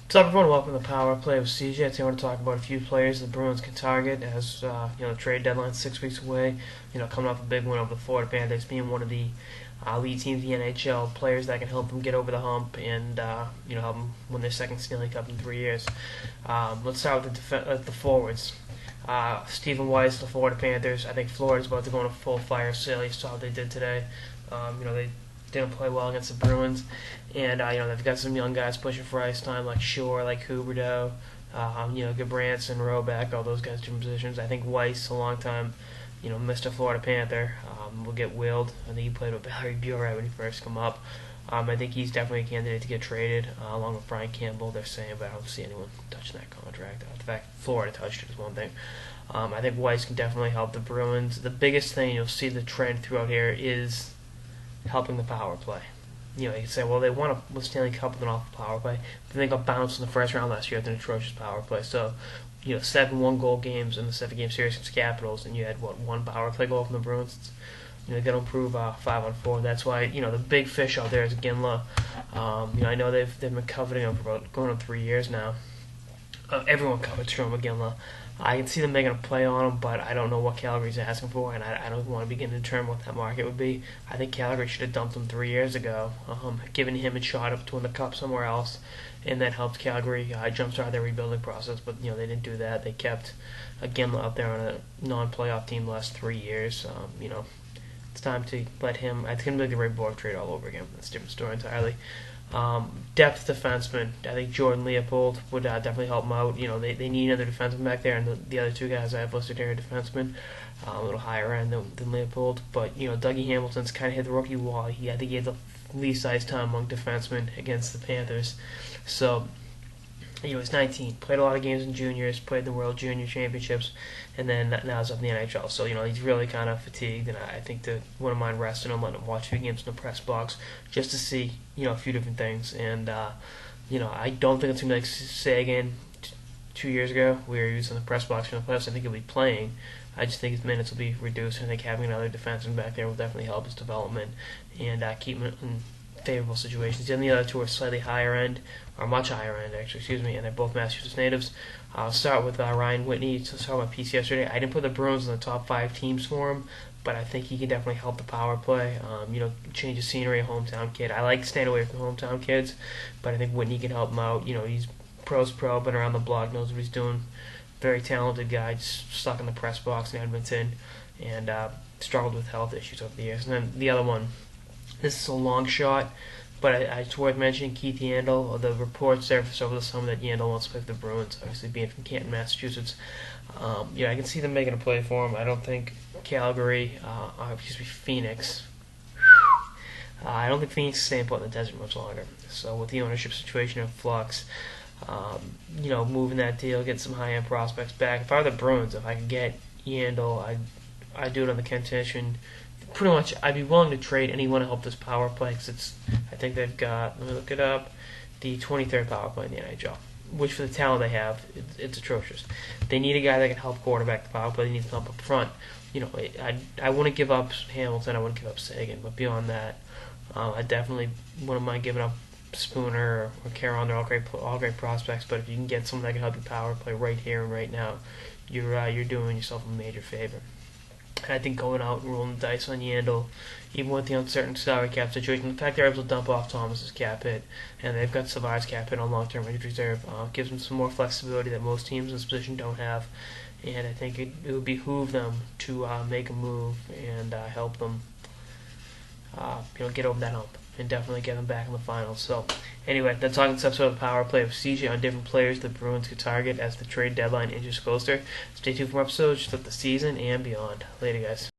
What's up, everyone? Welcome to the Power Play with CJ. Today I want to talk about a few players the Bruins can target as the trade deadline 6 weeks away. Coming off a big win over the Florida Panthers, being one of the lead teams in the NHL, players that can help them get over the hump and help them win their second Stanley Cup in 3 years. Let's start with the forwards. Stephen Weiss, the Florida Panthers. I think Florida's about to go on a full fire sale. You saw what they did today. They didn't play well against the Bruins, and they've got some young guys pushing for ice time like Shore, like Huberdeau, Gabranson, Roback, all those guys different positions. I think Weiss, a long time, Mr. Florida Panther, will get willed. I think he played with Barry Bure when he first come up. I think he's definitely a candidate to get traded, along with Brian Campbell, they're saying, but I don't see anyone touching that contract. The fact Florida touched it is one thing. I think Weiss can definitely help the Bruins. The biggest thing you'll see the trend throughout here is helping the power play. You can say, well, they won a Stanley Cup with an awful power play, but they got bounced in the first round last year with an atrocious power play. So, 7 one-goal games in the 7-game series against the Capitals, and you had, one power play goal from the Bruins. They got to improve 5-on-4. That's why, the big fish out there is Ginla. I know they've been coveting him for about going on 3 years now. Everyone covered Stroma Ginla. I can see them making a play on him, but I don't know what Calgary's asking for, and I don't want to begin to determine what that market would be. I think Calgary should have dumped him 3 years ago, given him a shot up to win the Cup somewhere else, and that helped Calgary jumpstart their rebuilding process. But they didn't do that. They kept Ginla up there on a non-playoff team the last 3 years. It's time to let him. I think it'll be the Ray Borg trade all over again. That's a different story entirely. Depth defenseman. I think Jordan Leopold would definitely help them out. They need another defenseman back there, and the other two guys I have listed here are defensemen, a little higher end than Leopold. But Dougie Hamilton's kind of hit the rookie wall. I think he had the least ice time among defensemen against the Panthers. So he's 19, played a lot of games in juniors, played the World Junior Championships, and then now he's up in the NHL. So, he's really kind of fatigued, and I think that wouldn't mind resting him, letting him watch a few games in the press box just to see, a few different things. And, I don't think it's going to be like Sagan 2 years ago, where he was in the press box for the playoffs. I think he'll be playing. I just think his minutes will be reduced, and I think having another defenseman back there will definitely help his development and keep him in favorable situations. And the other two are slightly higher end, or much higher end, actually, and they're both Massachusetts natives. I'll start with Ryan Whitney. So I saw my piece yesterday. I didn't put the Bruins in the top 5 teams for him, but I think he can definitely help the power play. Change of scenery, a hometown kid. I like staying away from hometown kids, but I think Whitney can help him out. He's pro, been around the block, knows what he's doing. Very talented guy, just stuck in the press box in Edmonton, and struggled with health issues over the years. And then the other one, this is a long shot, but it's worth mentioning Keith Yandel. The report surfaced over the summer that Yandel wants to play for the Bruins, obviously being from Canton, Massachusetts. I can see them making a play for him. I don't think Phoenix. I don't think Phoenix is staying put in the desert much longer. So with the ownership situation in flux, moving that deal, get some high-end prospects back. If I were the Bruins, if I could get Yandel, I'd do it on the contention. Pretty much, I'd be willing to trade anyone to help this power play, because I think they've got, let me look it up, the 23rd power play in the NHL, which for the talent they have, it's atrocious. They need a guy that can help quarterback the power play. They need some help up front. I wouldn't give up Hamilton, I wouldn't give up Sagan, but beyond that, I definitely wouldn't mind giving up Spooner or Caron. They're all great prospects, but if you can get someone that can help you power play right here and right now, you're doing yourself a major favor. And I think going out and rolling the dice on Yandel, even with the uncertain salary cap situation, the fact they're able to dump off Thomas's cap hit, and they've got Savard's cap hit on long-term injured reserve, gives them some more flexibility that most teams in this position don't have. And I think it would behoove them to make a move and help them get over that hump and definitely get them back in the finals. So, anyway, that's all this episode of the Power Play of CJ on different players the Bruins could target as the trade deadline inches closer. Stay tuned for more episodes just of the season and beyond. Later, guys.